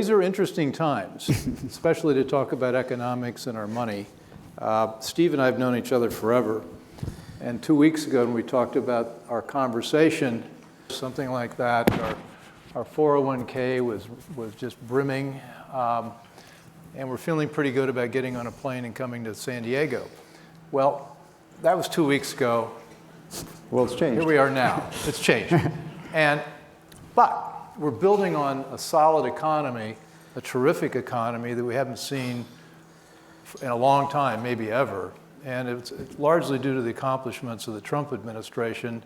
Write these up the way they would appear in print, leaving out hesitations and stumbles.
these are interesting times, especially to talk about economics and our money. Steve and I have known each other forever. And 2 weeks ago, when we talked about our conversation, something like that, our 401k was just brimming. And we're feeling pretty good about getting on a plane and coming to San Diego. Well, that was 2 weeks ago. Well, it's changed. Here we are now. It's changed. But we're building on a solid economy, a terrific economy that we haven't seen in a long time, maybe ever. And it's largely due to the accomplishments of the Trump administration.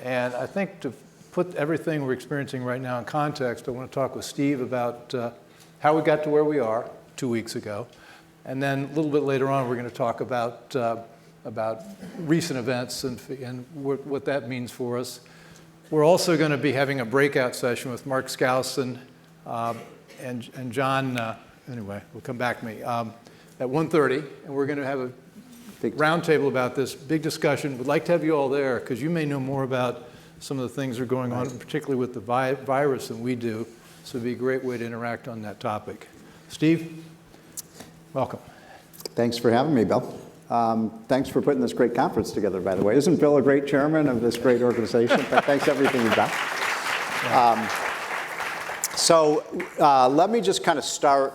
And I think to put everything we're experiencing right now in context, I want to talk with Steve about how we got to where we are 2 weeks ago. And then a little bit later on, we're going to talk about recent events and what that means for us. We're also going to be having a breakout session with Mark Skousen and John, anyway, we'll come back to me, at 1:30, and we're going to have a roundtable about this, big discussion. We'd like to have you all there because you may know more about some of the things that are going on, particularly with the virus than we do, so it'd be a great way to interact on that topic. Steve, welcome. Thanks for having me, Bill. Thanks for putting this great conference together, by the way. Isn't Bill a great chairman of this great organization? Thanks for everything you've done. So let me just kind of start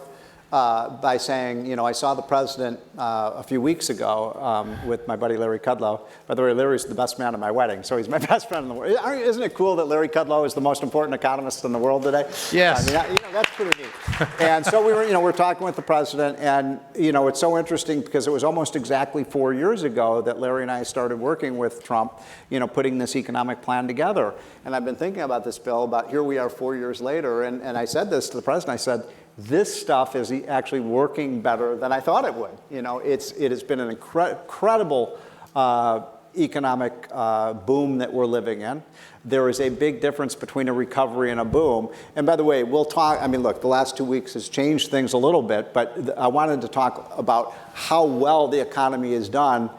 by saying, you know, I saw the president a few weeks ago with my buddy Larry Kudlow. By the way, Larry's the best man at my wedding, so he's my best friend in the world. Isn't it cool that Larry Kudlow is the most important economist in the world today? Yes. I mean, that's pretty neat. And so we're talking with the president, and it's so interesting because it was almost exactly 4 years ago that Larry and I started working with Trump, putting this economic plan together. And I've been thinking about this, Bill, about here we are 4 years later, and I said this to the president. I said, this stuff is actually working better than I thought it would. It has been an incredible economic boom that we're living in. There is a big difference between a recovery and a boom. And by the way, we'll talk, look, the last 2 weeks has changed things a little bit, but I wanted to talk about how well the economy is done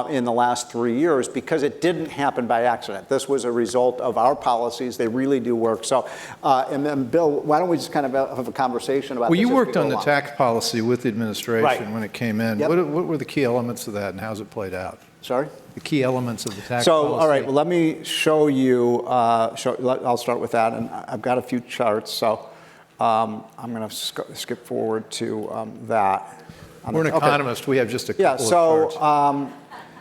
in the last 3 years, because it didn't happen by accident. This was a result of our policies. They really do work. So, and then Bill, why don't we just kind of have a conversation about this? Well, you worked on the tax policy with the administration when it came in. Yep. What were the key elements of that, and how's it played out? Sorry? The key elements of the tax policy. So, all right, well, let me show you, I'll start with that, and I've got a few charts, so I'm going to skip forward to that. We're an economist. We have just a couple of charts.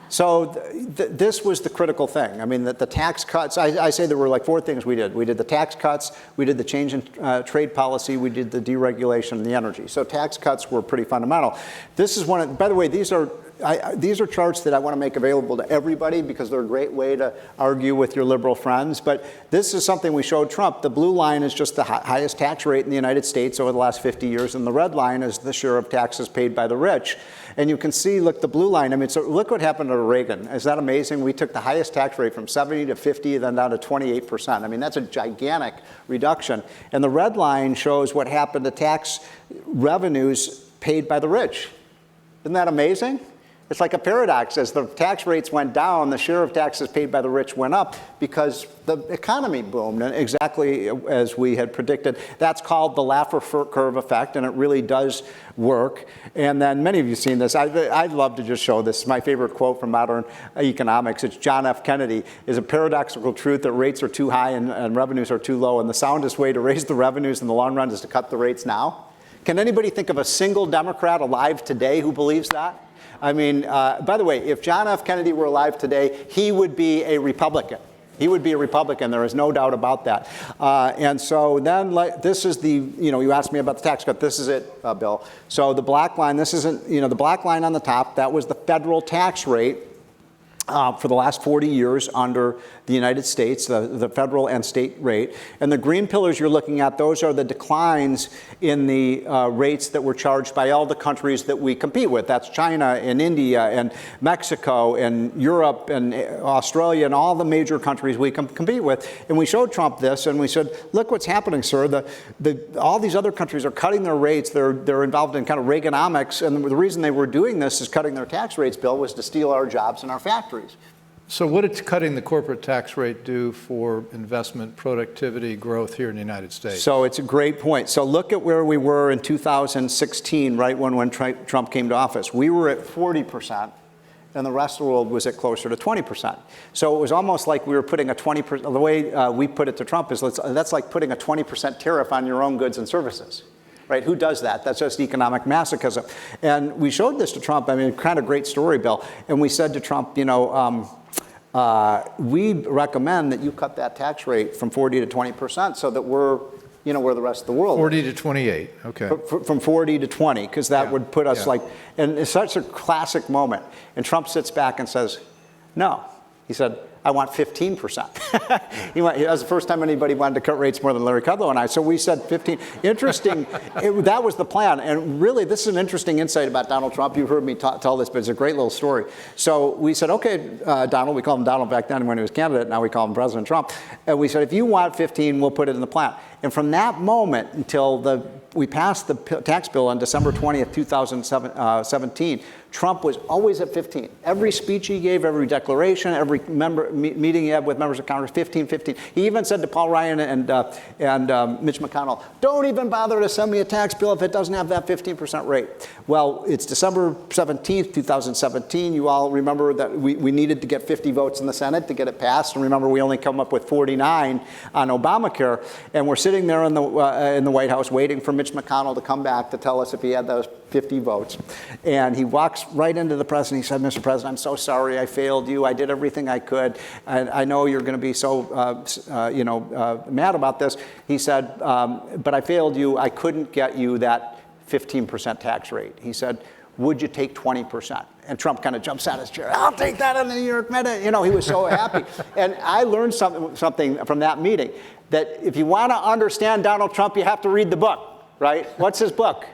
This was the critical thing. The tax cuts, I say there were like 4 things we did. We did the tax cuts, we did the change in trade policy, we did the deregulation and the energy. So tax cuts were pretty fundamental. This is by the way, these are charts that I want to make available to everybody because they're a great way to argue with your liberal friends. But this is something we showed Trump. The blue line is just the highest tax rate in the United States over the last 50 years, and the red line is the share of taxes paid by the rich. And you can see, look, the blue line, so look what happened to Reagan. Is that amazing? We took the highest tax rate from 70 to 50, then down to 28%. That's a gigantic reduction. And the red line shows what happened to tax revenues paid by the rich. Isn't that amazing? It's like a paradox. As the tax rates went down, the share of taxes paid by the rich went up because the economy boomed, and exactly as we had predicted. That's called the Laffer curve effect, and it really does work. And then many of you have seen this. I'd love to just show this. My favorite quote from modern economics. It's John F. Kennedy. Is a paradoxical truth that rates are too high and revenues are too low, and the soundest way to raise the revenues in the long run is to cut the rates now? Can anybody think of a single Democrat alive today who believes that? By the way, if John F. Kennedy were alive today, he would be a Republican. He would be a Republican. There is no doubt about that. And so then this is you asked me about the tax cut. This is it, Bill. So the black line, this isn't, the black line on the top, that was the federal tax rate for the last 40 years under the United States, the federal and state rate. And the green pillars you're looking at, those are the declines in the rates that were charged by all the countries that we compete with. That's China and India and Mexico and Europe and Australia and all the major countries we compete with. And we showed Trump this and we said, look what's happening, sir. All these other countries are cutting their rates. They're involved in kind of Reaganomics. And the reason they were doing this is cutting their tax rates, Bill, was to steal our jobs and our factories. So what did cutting the corporate tax rate do for investment, productivity, growth here in the United States? So it's a great point. So look at where we were in 2016, right when Trump came to office. We were at 40%, and the rest of the world was at closer to 20%. So it was almost like we were putting a 20%, the way we put it to Trump is that's like putting a 20% tariff on your own goods and services. Right? Who does that? That's just economic masochism. And we showed this to Trump. I mean, kind of great story, Bill. And we said to Trump, you know, we recommend that you cut that tax rate from 40 to 20% so that we're, you know, where the rest of the world 40 to 28, okay. From 40 to 20, because that would put us like, and it's such a classic moment. And Trump sits back and says, no. He said, I want 15%. That was the first time anybody wanted to cut rates more than Larry Kudlow and I. So we said 15. Interesting. That was the plan. And really, this is an interesting insight about Donald Trump. You've heard me tell this, but it's a great little story. So we said, okay, Donald, we called him Donald back then when he was candidate. Now we call him President Trump. And we said, if you want 15, we'll put it in the plan. And from that moment until we passed the tax bill on December 20th, 2017, Trump was always at 15. Every speech he gave, every declaration, every meeting he had with members of Congress, 15, 15. He even said to Paul Ryan and Mitch McConnell, don't even bother to send me a tax bill if it doesn't have that 15% rate. Well, it's December 17th, 2017. You all remember that we needed to get 50 votes in the Senate to get it passed. And remember, we only come up with 49 on Obamacare. And we're sitting there in the White House waiting for Mitch McConnell to come back to tell us if he had those 50 votes. And he walks right into the president. He said, Mr. President, I'm so sorry I failed you. I did everything I could. And I know you're going to be so mad about this. He said, but I failed you. I couldn't get you that 15% tax rate. He said, would you take 20%? And Trump kind of jumps out of his chair. I'll take that in the New York Minute. You know, he was so happy. And I learned something from that meeting, that if you want to understand Donald Trump, you have to read the book, right? What's his book?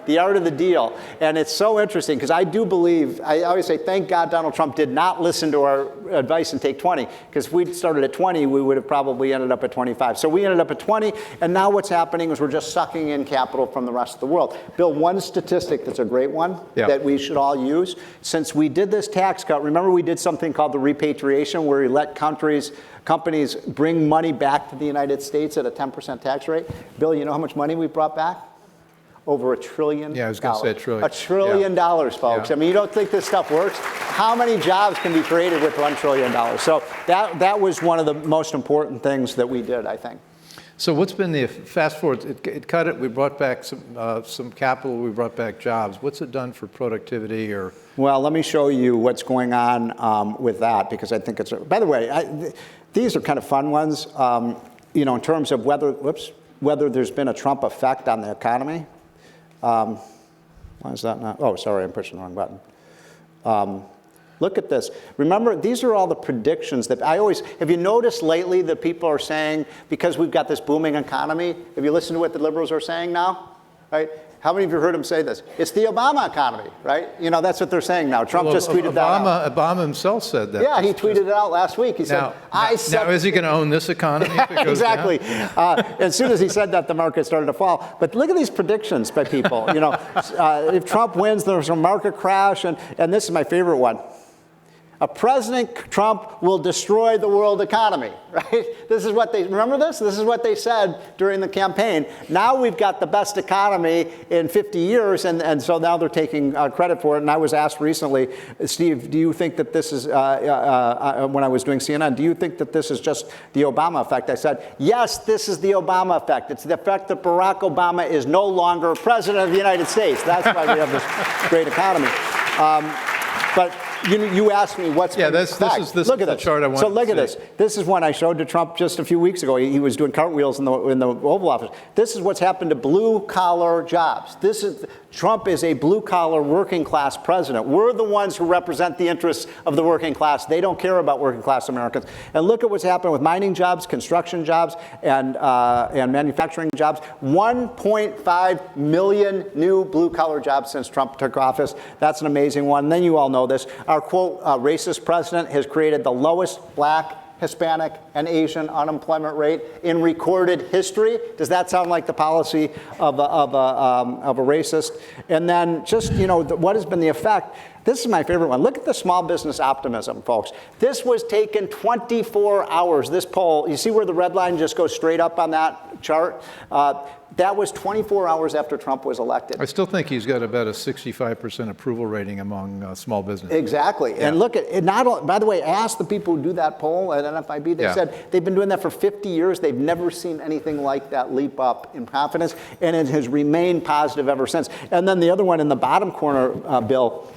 The Art of the Deal. And it's so interesting because I do believe, I always say, thank God Donald Trump did not listen to our advice and take 20. Because if we'd started at 20, we would have probably ended up at 25. So we ended up at 20. And now what's happening is we're just sucking in capital from the rest of the world. Bill, one statistic that's a great one that we should all use. Since we did this tax cut, remember we did something called the repatriation, where we let companies bring money back to the United States at a 10% tax rate. Bill, you know how much money we brought back? Over $1 trillion. Yeah, I was going to say a trillion. $1 trillion, folks. I mean, you don't think this stuff works? How many jobs can be created with $1 trillion? So that was one of the most important things that we did, I think. So what's been the, fast forward, it cut it, we brought back some capital, we brought back jobs. What's it done for productivity or? Well, let me show you what's going on with that, because I think it's, by the way, these are kind of fun ones, you know, in terms of whether there's been a Trump effect on the economy. Why is that not? Oh, sorry, I'm pushing the wrong button. Look at this. Remember, these are all the predictions that have you noticed lately that people are saying, because we've got this booming economy, have you listened to what the liberals are saying now? Right? How many of you heard them say this? It's the Obama economy, right? You know, that's what they're saying now. Trump just tweeted that out. Obama himself said that. Yeah, he tweeted it out last week. He said, now is he going to own this economy if it goes exactly. down? As soon as he said that, the market started to fall. But look at these predictions by people. You know, if Trump wins, there's a market crash. And this is my favorite one. A President Trump will destroy the world economy, right? This is what remember this? This is what they said during the campaign. Now we've got the best economy in 50 years, and so now they're taking credit for it. And I was asked recently, Steve, do you think that this is, when I was doing CNN, do you think that this is just the Obama effect? I said, yes, this is the Obama effect. It's the effect that Barack Obama is no longer president of the United States. That's why we have this great economy. But you asked me what's this is the chart I wanted to see. So look at this. This is one I showed to Trump just a few weeks ago. He was doing cartwheels in the Oval Office. This is what's happened to blue-collar jobs. Trump is a blue-collar, working-class president. We're the ones who represent the interests of the working class. They don't care about working-class Americans. And look at what's happened with mining jobs, construction jobs, and manufacturing jobs. 1.5 million new blue-collar jobs since Trump took office. That's an amazing one. And then you all know this. Our, quote, racist president has created the lowest black Hispanic, and Asian unemployment rate in recorded history. Does that sound like the policy of a racist? And then just, what has been the effect? This is my favorite one. Look at the small business optimism, folks. This was taken 24 hours. This poll, you see where the red line just goes straight up on that chart? That was 24 hours after Trump was elected. I still think he's got about a 65% approval rating among small businesses. Exactly. Yeah. And look at it. By the way, ask the people who do that poll at NFIB. They said they've been doing that for 50 years. They've never seen anything like that leap up in confidence, and it has remained positive ever since. And then the other one in the bottom corner, Bill,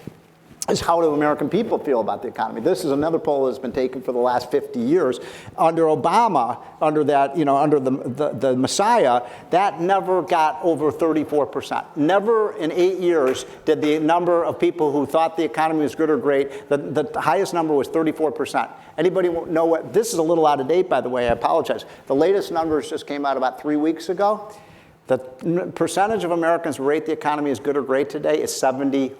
is how do American people feel about the economy? This is another poll that's been taken for the last 50 years. Under Obama, under that, under the Messiah, that never got over 34%. Never in 8 years did the number of people who thought the economy was good or great, the highest number was 34%. Anybody know what, this is a little out of date, by the way, I apologize. The latest numbers just came out about 3 weeks ago. The percentage of Americans who rate the economy as good or great today is 71%.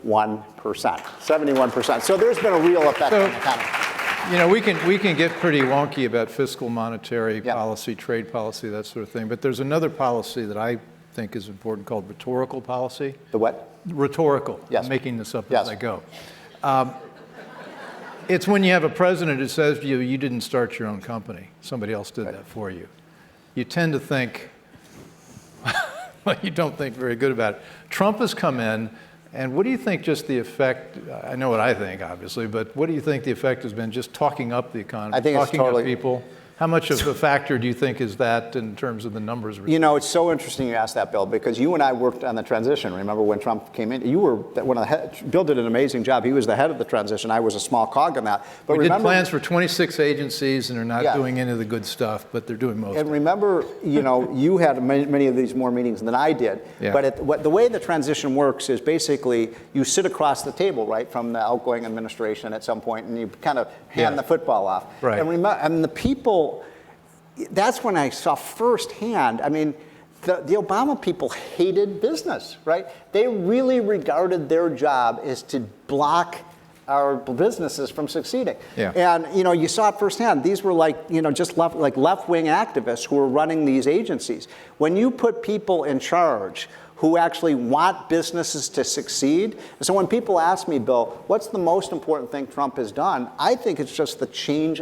71%. So there's been a real effect on the economy. We can get pretty wonky about fiscal monetary policy, trade policy, that sort of thing. But there's another policy that I think is important called rhetorical policy. The what? Rhetorical. Yes. I'm making this up as I go. It's when you have a president who says to you, you didn't start your own company. Somebody else did that for you. You tend to think, well, you don't think very good about it. Trump has come in, and what do you think just the effect, I know what I think, obviously, but what do you think the effect has been just talking up the economy, I think talking it's totally, up people? How much of a factor do you think is that in terms of the numbers? It's so interesting you asked that, Bill, because you and I worked on the transition. Remember when Trump came in? You were one of the Bill did an amazing job. He was the head of the transition. I was a small cog in that. But we did plans for 26 agencies, and they're not doing any of the good stuff, but they're doing most. And remember, you had many of these more meetings than I did. Yeah. But the way the transition works is basically you sit across the table, right, from the outgoing administration at some point, and you kind of hand the football off. Right. And the people. That's when I saw firsthand, the Obama people hated business, right? They really regarded their job as to block our businesses from succeeding. Yeah. And, you saw it firsthand. These were just left-wing activists who were running these agencies. When you put people in charge who actually want businesses to succeed. So when people ask me, Bill, what's the most important thing Trump has done? I think it's just the change,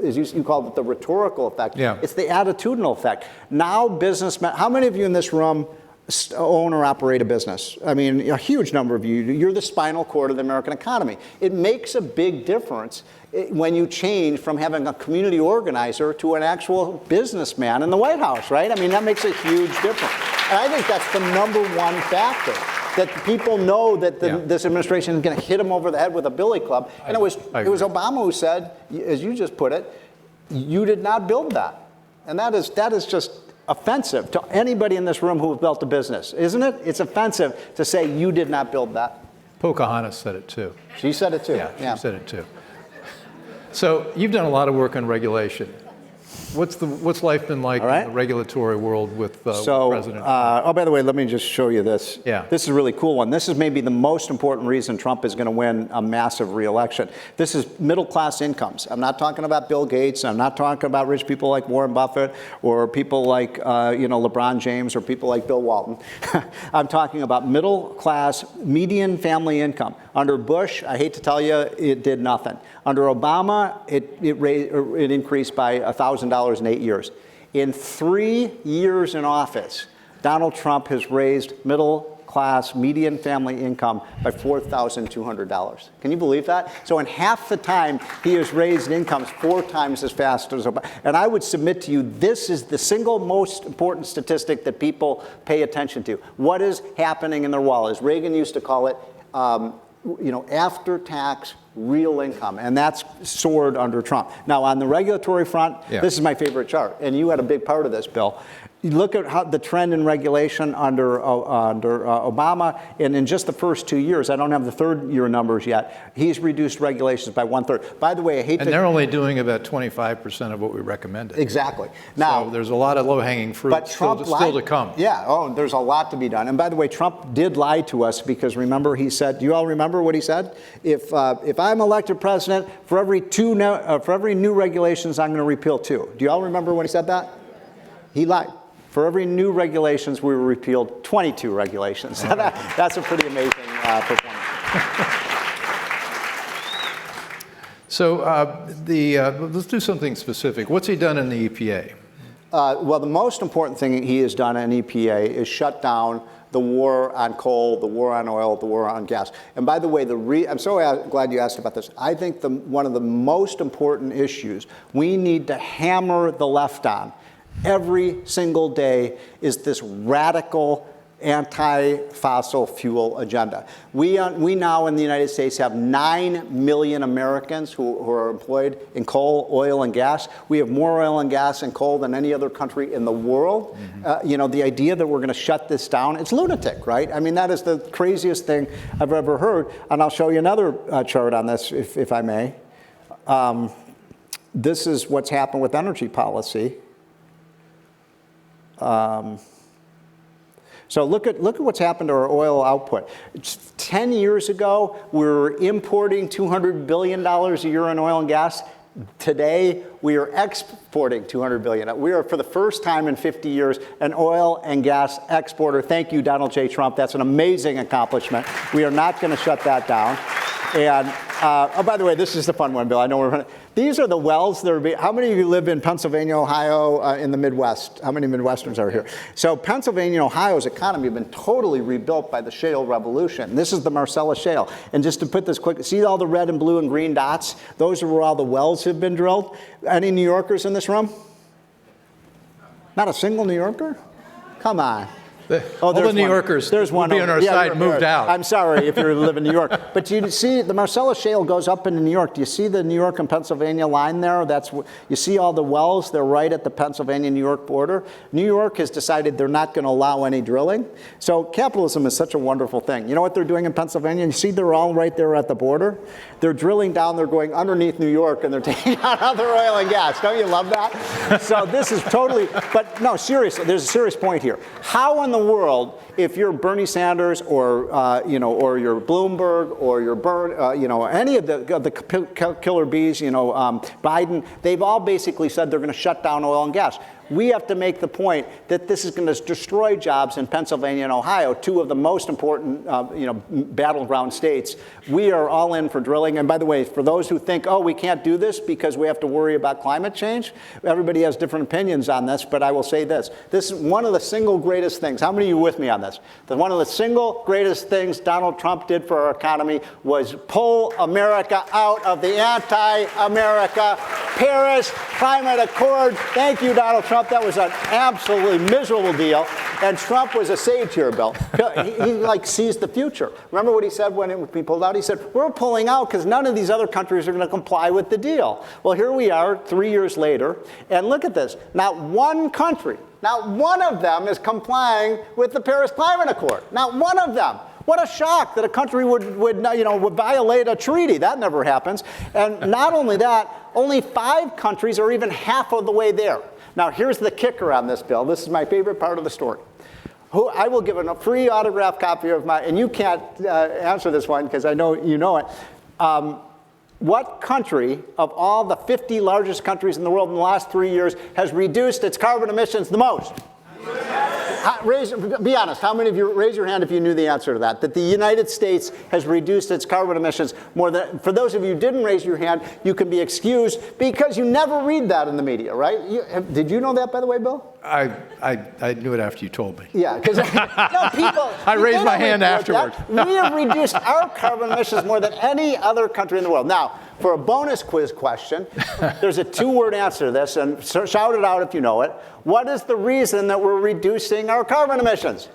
as you call it, the rhetorical effect. Yeah. It's the attitudinal effect. Now businessmen, how many of you in this room own or operate a business? A huge number of you. You're the spinal cord of the American economy. It makes a big difference when you change from having a community organizer to an actual businessman in the White House, right? That makes a huge difference. And I think that's the number one factor, that people know that this administration is going to hit them over the head with a billy club. And it was Obama who said, as you just put it, you did not build that. And that is just offensive to anybody in this room who has built a business, isn't it? It's offensive to say you did not build that. Pocahontas said it too. She said it too. Yeah, she said it too. So you've done a lot of work on regulation. What's life been like in the regulatory world with President Trump? By the way, let me just show you this. Yeah. This is a really cool one. This is maybe the most important reason Trump is going to win a massive re-election. This is middle-class incomes. I'm not talking about Bill Gates. I'm not talking about rich people like Warren Buffett or people like LeBron James or people like Bill Walton. I'm talking about middle-class median family income. Under Bush, I hate to tell you, it did nothing. Under Obama, it increased by $1,000 in 8 years. In 3 years in office, Donald Trump has raised middle-class median family income by $4,200. Can you believe that? So in half the time, he has raised incomes 4 times as fast as Obama. And I would submit to you, this is the single most important statistic that people pay attention to. What is happening in their wallet? As Reagan used to call it, after-tax real income, and that's soared under Trump. Now, on the regulatory front, this is my favorite chart, and you had a big part of this, Bill. You look at how the trend in regulation under Obama, and in just the first 2 years, I don't have the third year numbers yet, he's reduced regulations by 1/3. By the way, I hate to... And they're only doing about 25% of what we recommended. Exactly. Now, so there's a lot of low-hanging fruit but still to come. Yeah, there's a lot to be done. And by the way, Trump did lie to us because remember he said, do you all remember what he said? If I'm elected president, for every new regulations, I'm going to repeal 2. Do you all remember when he said that? He lied. For every new regulations, we repealed 22 regulations. That's a pretty amazing performance. So let's do something specific. What's he done in the EPA? Well, the most important thing he has done in EPA is shut down the war on coal, the war on oil, the war on gas. And by the way, I'm so glad you asked about this. I think one of the most important issues we need to hammer the left on every single day is this radical anti-fossil fuel agenda. We now in the United States have 9 million Americans who are employed in coal, oil, and gas. We have more oil and gas and coal than any other country in the world. Mm-hmm. The idea that we're going to shut this down, it's lunatic, right? I mean, that is the craziest thing I've ever heard. And I'll show you another chart on this, if I may. This is what's happened with energy policy. So look at what's happened to our oil output. 10 years ago, we were importing $200 billion a year in oil and gas. Today, we are exporting $200 billion. We are, for the first time in 50 years, an oil and gas exporter. Thank you, Donald J. Trump. That's an amazing accomplishment. We are not going to shut that down. And, by the way, this is the fun one, Bill. I know we're running. These are the wells that are how many of you live in Pennsylvania, Ohio, in the Midwest? How many Midwesterners are here? So Pennsylvania, Ohio's economy have been totally rebuilt by the shale revolution. This is the Marcellus Shale. And just to put this quick, see all the red and blue and green dots? Those are where all the wells have been drilled. Any New Yorkers in this room? Not a single New Yorker? Come on. All the New Yorkers there's one be on our side moved out. I'm sorry if you live in New York. But you see the Marcellus Shale goes up into New York. Do you see the New York and Pennsylvania line there? You see all the wells. They're right at the Pennsylvania-New York border. New York has decided they're not going to allow any drilling. So capitalism is such a wonderful thing. You know what they're doing in Pennsylvania? You see they're all right there at the border? They're drilling down. They're going underneath New York, and they're taking out other oil and gas. Don't you love that? So this is totally, but no, seriously, there's a serious point here. How in the world, if you're Bernie Sanders or you're Bloomberg or you're any of the killer bees, Biden, they've all basically said they're going to shut down oil and gas. We have to make the point that this is going to destroy jobs in Pennsylvania and Ohio, 2 of the most important, battleground states. We are all in for drilling. And by the way, for those who think, we can't do this because we have to worry about climate change, everybody has different opinions on this, but I will say this. This is one of the single greatest things. How many of you are with me on this? That one of the single greatest things Donald Trump did for our economy was pull America out of the anti-America Paris Climate Accord. Thank you, Donald Trump. That was an absolutely miserable deal. And Trump was a sage here, Bill. He sees the future. Remember what he said when he pulled out? He said, we're pulling out because none of these other countries are going to comply with the deal. Well, here we are 3 years later. And look at this. Not one country, not one of them is complying with the Paris Climate Accord. Not one of them. What a shock that a country would violate a treaty. That never happens. And not only that, only 5 countries are even half of the way there. Now, here's the kicker on this, Bill. This is my favorite part of the story. I will give a free autographed copy of and you can't answer this one because I know you know it. What country of all the 50 largest countries in the world in the last 3 years has reduced its carbon emissions the most? Be honest, how many of you, raise your hand if you knew the answer to that, that the United States has reduced its carbon emissions more than, for those of you who didn't raise your hand, you can be excused because you never read that in the media, right? Did you know that, by the way, Bill? I knew it after you told me. Yeah, because people... I raised my hand afterwards. We have reduced our carbon emissions more than any other country in the world. Now, for a bonus quiz question, there's a 2-word answer to this, and shout it out if you know it. What is the reason that we're reducing our carbon emissions?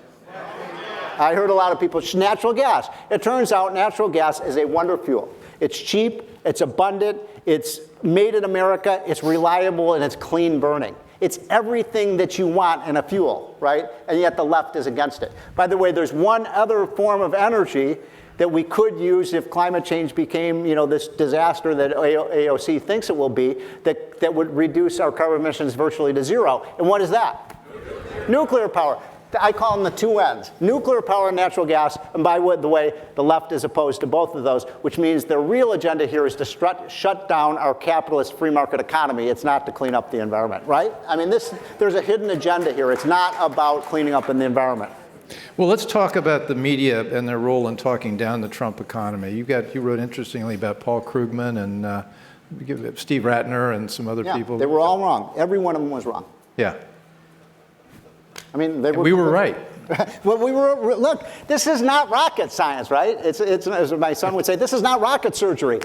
I heard a lot of people, natural gas. It turns out natural gas is a wonder fuel. It's cheap, it's abundant, it's made in America, it's reliable, and it's clean burning. It's everything that you want in a fuel, right? And yet the left is against it. By the way, there's one other form of energy that we could use if climate change became, this disaster that AOC thinks it will be, that would reduce our carbon emissions virtually to zero. And what is that? Nuclear power. I call them the two ends. Nuclear power and natural gas. And by the way, the left is opposed to both of those, which means their real agenda here is to shut down our capitalist free market economy. It's not to clean up the environment, right? I mean, there's a hidden agenda here. It's not about cleaning up in the environment. Well, let's talk about the media and their role in talking down the Trump economy. You wrote interestingly about Paul Krugman and Steve Ratner and some other people. They were all wrong. Every one of them was wrong. Yeah. I mean, we were right. Well, look, this is not rocket science, right? It's as my son would say, this is not rocket surgery.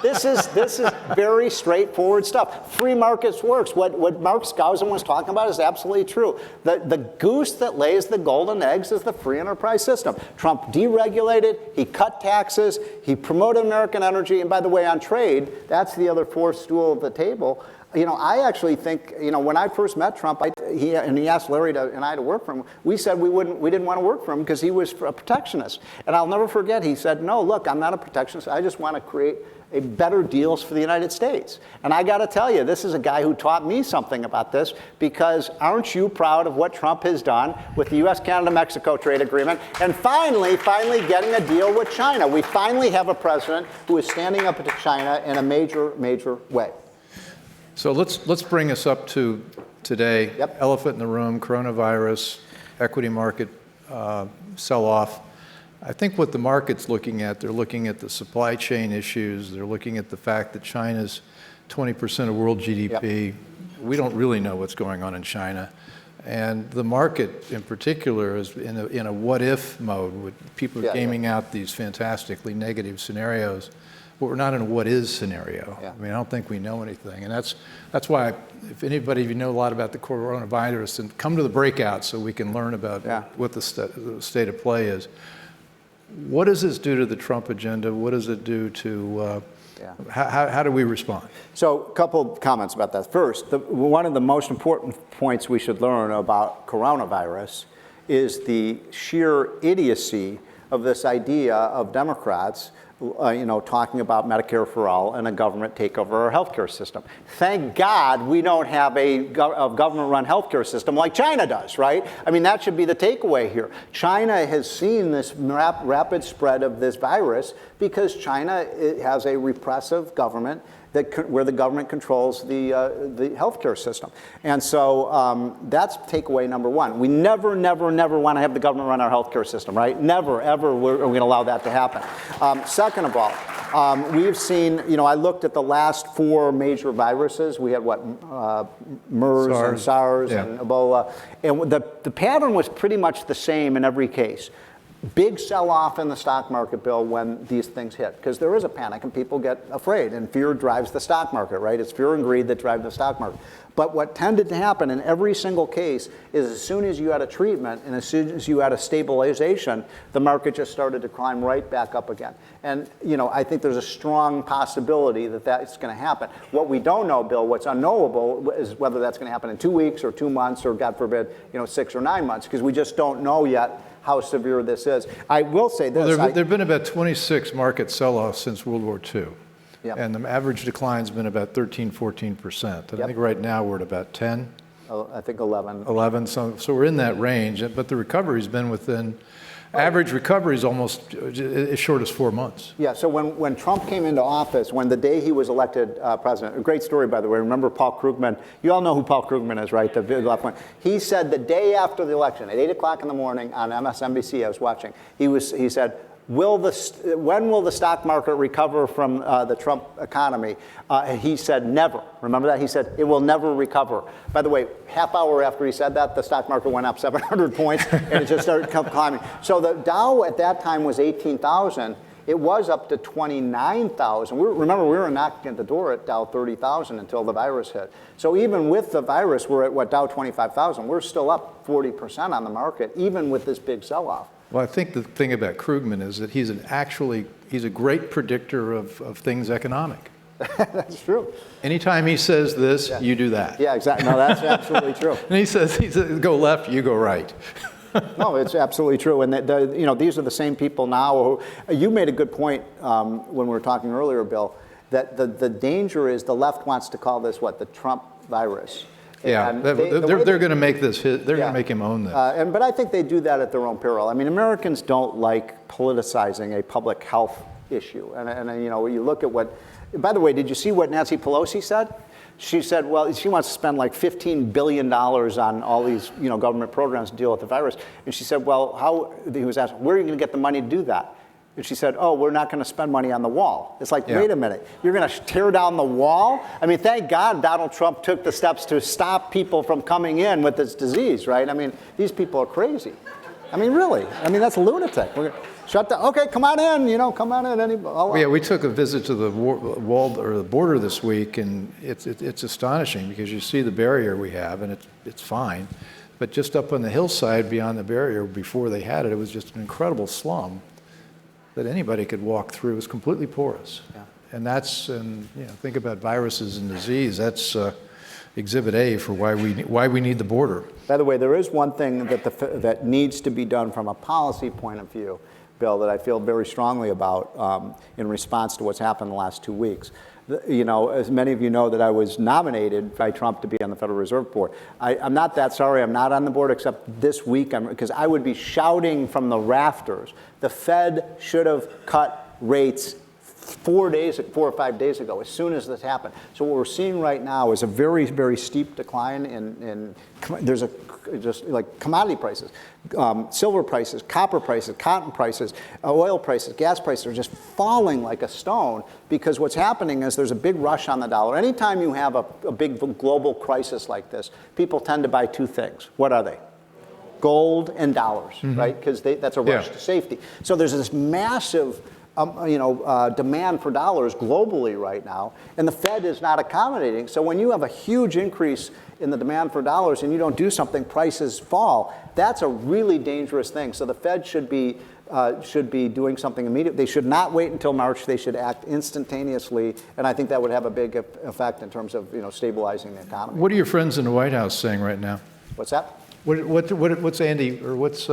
This is very straightforward stuff. Free markets works. What Mark Skousen was talking about is absolutely true. The goose that lays the golden eggs is the free enterprise system. Trump deregulated, he cut taxes, he promoted American energy, and by the way, on trade, that's the other fourth stool of the table. I actually think, when I first met Trump, he asked Larry and I to work for him. We said we didn't want to work for him because he was a protectionist. And I'll never forget, he said, no, look, I'm not a protectionist. I just want to create better deals for the United States. And I got to tell you, this is a guy who taught me something about this, because aren't you proud of what Trump has done with the U.S., Canada, Mexico trade agreement, and finally getting a deal with China? We finally have a president who is standing up to China in a major, major way. So let's bring us up to today. Yep. Elephant in the room, coronavirus, equity market sell-off. I think what the market's looking at, they're looking at the supply chain issues. They're looking at the fact that China's 20% of world GDP. Yep. We don't really know what's going on in China. And the market in particular is in a what-if mode, with people gaming out these fantastically negative scenarios. But we're not in a what-is scenario. Yeah. I mean, I don't think we know anything. And that's why, if anybody, if you know a lot about the coronavirus, then come to the breakout so we can learn about what the state of play is. What does this do to the Trump agenda? What does it do to, how do we respond? So a couple of comments about that. First, one of the most important points we should learn about coronavirus is the sheer idiocy of this idea of Democrats talking about Medicare for all and a government takeover of our healthcare system. Thank God we don't have a government-run healthcare system like China does, right? I mean, that should be the takeaway here. China has seen this rapid spread of this virus because China has a repressive government where the government controls the healthcare system. And so that's takeaway number one. We never want to have the government run our healthcare system, right? Never, ever we're going to allow that to happen. Second of all, we've seen, I looked at the last 4 major viruses. We had MERS and SARS and Ebola. And the pattern was pretty much the same in every case. Big sell-off in the stock market, Bill, when these things hit, because there is a panic and people get afraid, and fear drives the stock market, right? It's fear and greed that drive the stock market. But what tended to happen in every single case is as soon as you had a treatment and as soon as you had a stabilization, the market just started to climb right back up again. And I think there's a strong possibility that that's going to happen. What we don't know, Bill, what's unknowable is whether that's going to happen in 2 weeks or 2 months or, God forbid, 6 or 9 months, because we just don't know yet how severe this is. I will say this. Well, there have been about 26 market sell-offs since World War II. Yep. And the average decline's been about 13, 14%. And I think right now we're at about 10. I think 11. 11, so we're in that range. But the recovery's been within, average recovery is almost as short as 4 months. Yeah, so when Trump came into office, when the day he was elected president, a great story, by the way, remember Paul Krugman? You all know who Paul Krugman is, right? The left one. He said the day after the election, at 8 o'clock in the morning on MSNBC, I was watching, he said, when will the stock market recover from the Trump economy? He said never. Remember that? He said it will never recover. By the way, half hour after he said that, the stock market went up 700 points and it just started climbing. So the Dow at that time was 18,000. It was up to 29,000. Remember, we were knocking at the door at Dow 30,000 until the virus hit. So even with the virus, we're at Dow 25,000. We're still up 40% on the market, even with this big sell-off. Well, I think the thing about Krugman is that he's a great predictor of things economic. That's true. Anytime he says this, you do that. Yeah, exactly. No, that's absolutely true. And he says, go left, you go right. No, it's absolutely true. And these are the same people now. You made a good point when we were talking earlier, Bill, that the danger is the left wants to call this what, the Trump virus. Yeah, And they're going to make this hit. They're going to make him own this. But I think they do that at their own peril. I mean, Americans don't like politicizing a public health issue. And you look at what. By the way, did you see what Nancy Pelosi said? She said, well, she wants to spend like $15 billion on all these, government programs to deal with the virus. And she said, well, he was asked, where are you going to get the money to do that? And she said, oh, we're not going to spend money on the wall. It's like, wait a minute, you're going to tear down the wall? I mean, thank God Donald Trump took the steps to stop people from coming in with this disease, right? I mean, these people are crazy. I mean, really. I mean, that's lunatic. We're gonna shut down. Okay, come on in. Come on in. Yeah, we took a visit to the wall or the border this week, and it's astonishing because you see the barrier we have, and it's fine, but just up on the hillside beyond the barrier, before they had it, it was just an incredible slum that anybody could walk through. It was completely porous, and think about viruses and disease. That's Exhibit A for why we need the border. By the way, there is one thing that needs to be done from a policy point of view, Bill, that I feel very strongly about in response to what's happened in the last 2 weeks. As many of you know, that I was nominated by Trump to be on the Federal Reserve Board. I'm not that sorry I'm not on the board, except this week, because I would be shouting from the rafters, the Fed should have cut rates 4 or 5 days ago, as soon as this happened. So what we're seeing right now is a very, very steep decline in just like commodity prices, silver prices, copper prices, cotton prices, oil prices, gas prices are just falling like a stone, because what's happening is there's a big rush on the dollar. Anytime you have a big global crisis like this, people tend to buy two things. What are they? Gold and dollars, right? Because that's a rush to safety. So there's this massive demand for dollars globally right now, and the Fed is not accommodating. So when you have a huge increase in the demand for dollars and you don't do something, prices fall. That's a really dangerous thing. So the Fed should be doing something immediately. They should not wait until March. They should act instantaneously, and I think that would have a big effect in terms of stabilizing the economy. What are your friends in the White House saying right now? What's that? What's Andy or what's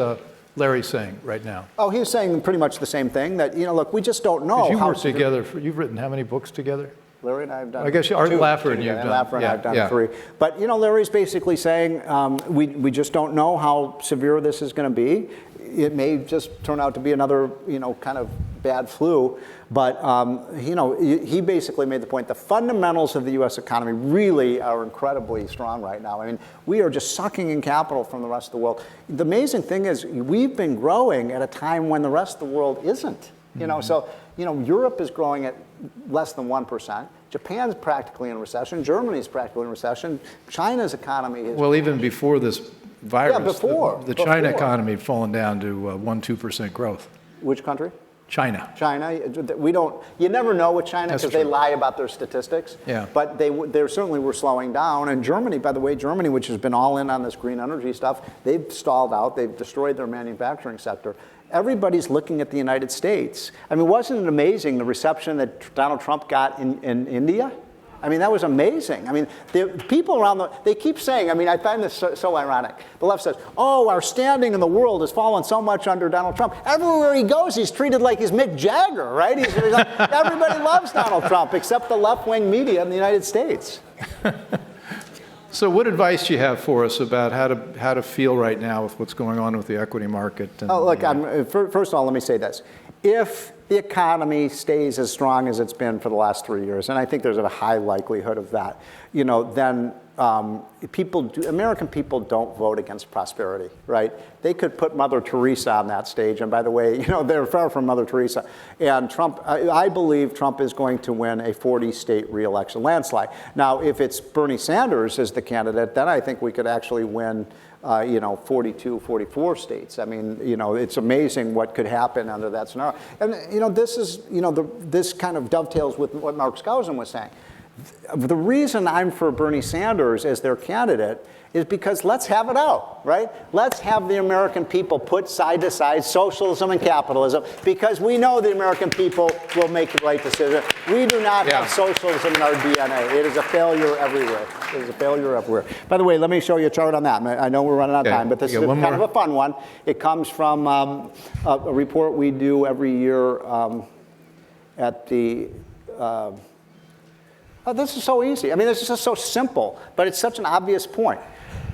Larry saying right now? Oh, he's saying pretty much the same thing, that, look, we just don't know. You work together. You've written how many books together? Larry and I have done. I guess Art Laffer and you've done. Laffer and I have done 3. But Larry's basically saying we just don't know how severe this is going to be. It may just turn out to be another kind of bad flu. But he basically made the point the fundamentals of the U.S. economy really are incredibly strong right now. I mean, we are just sucking in capital from the rest of the world. The amazing thing is we've been growing at a time when the rest of the world isn't. So Europe is growing at less than 1%. Japan's practically in recession. Germany's practically in recession. China's economy is. Well, even before this virus, the China economy had fallen down to 1-2% growth. Which country? China. China. You never know with China because they lie about their statistics. Yeah. But they certainly were slowing down. And Germany, by the way, which has been all in on this green energy stuff, they've stalled out. They've destroyed their manufacturing sector. Everybody's looking at the United States. I mean, wasn't it amazing the reception that Donald Trump got in India? I mean, that was amazing. I mean, the people around they keep saying, I mean, I find this so ironic. The left says, oh, our standing in the world has fallen so much under Donald Trump. Everywhere he goes, he's treated like he's Mick Jagger, right? Everybody loves Donald Trump except the left-wing media in the United States. So what advice do you have for us about how to feel right now with what's going on with the equity market? First of all, let me say this. If the economy stays as strong as it's been for the last 3 years, and I think there's a high likelihood of that, then American people don't vote against prosperity, right? They could put Mother Teresa on that stage, and by the way, they're far from Mother Teresa. And Trump, I believe Trump is going to win a 40-state re-election landslide. Now, if it's Bernie Sanders as the candidate, then I think we could actually win 42, 44 states. I mean, it's amazing what could happen under that scenario. And, this kind of dovetails with what Mark Skousen was saying. The reason I'm for Bernie Sanders as their candidate is because let's have it out, right? Let's have the American people put side to side socialism and capitalism, because we know the American people will make the right decision. We do not have socialism in our DNA. It is a failure everywhere. It is a failure everywhere. By the way, let me show you a chart on that. I know we're running out of time, but this is kind of a fun one. It comes from a report we do every year at the this is so easy. I mean, this is just so simple, but it's such an obvious point.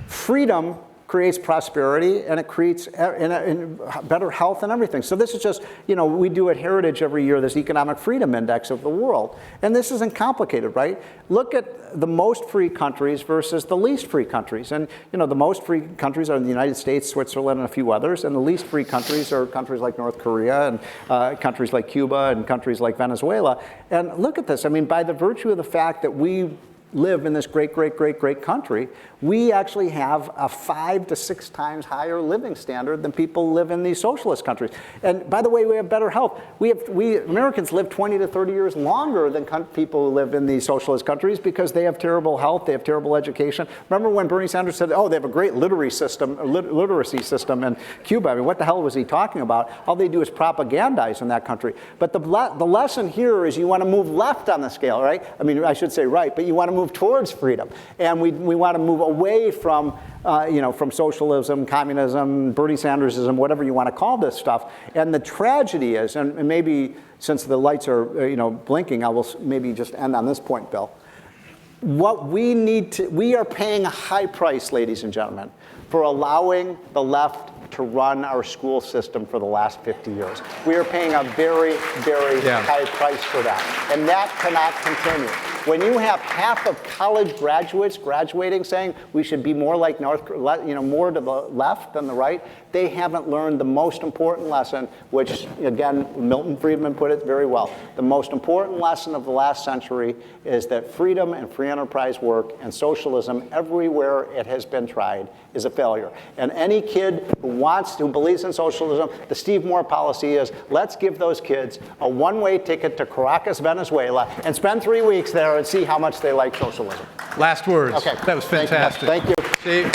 Freedom creates prosperity, and it creates better health and everything. So this is just, we do at Heritage every year this economic freedom index of the world. And this isn't complicated, right? Look at the most free countries versus the least free countries. And, the most free countries are the United States, Switzerland, and a few others. And the least free countries are countries like North Korea and countries like Cuba and countries like Venezuela. And look at this. I mean, by the virtue of the fact that we live in this great, great, great, great country, we actually have a 5 to 6 times higher living standard than people who live in these socialist countries. And by the way, we have better health. We Americans live 20 to 30 years longer than people who live in these socialist countries because they have terrible health, they have terrible education. Remember when Bernie Sanders said, oh, they have a great literacy system in Cuba? I mean, what the hell was he talking about? All they do is propagandize in that country. But the lesson here is you want to move left on the scale, right? I mean, I should say right, but you want to move towards freedom. And we want to move away from, from socialism, communism, Bernie Sandersism, whatever you want to call this stuff. And the tragedy is, and maybe since the lights are, blinking, I will maybe just end on this point, Bill. What we are paying a high price, ladies and gentlemen, for allowing the left to run our school system for the last 50 years. We are paying a very, very high price for that. And that cannot continue. When you have half of college graduates graduating saying we should be more like more to the left than the right, they haven't learned the most important lesson, which, again, Milton Friedman put it very well. The most important lesson of the last century is that freedom and free enterprise work and socialism everywhere it has been tried is a failure. And any kid who believes in socialism, the Steve Moore policy is, let's give those kids a one-way ticket to Caracas, Venezuela, and spend 3 weeks there and see how much they like socialism. Last words. Okay. That was fantastic. Thank you. Steve.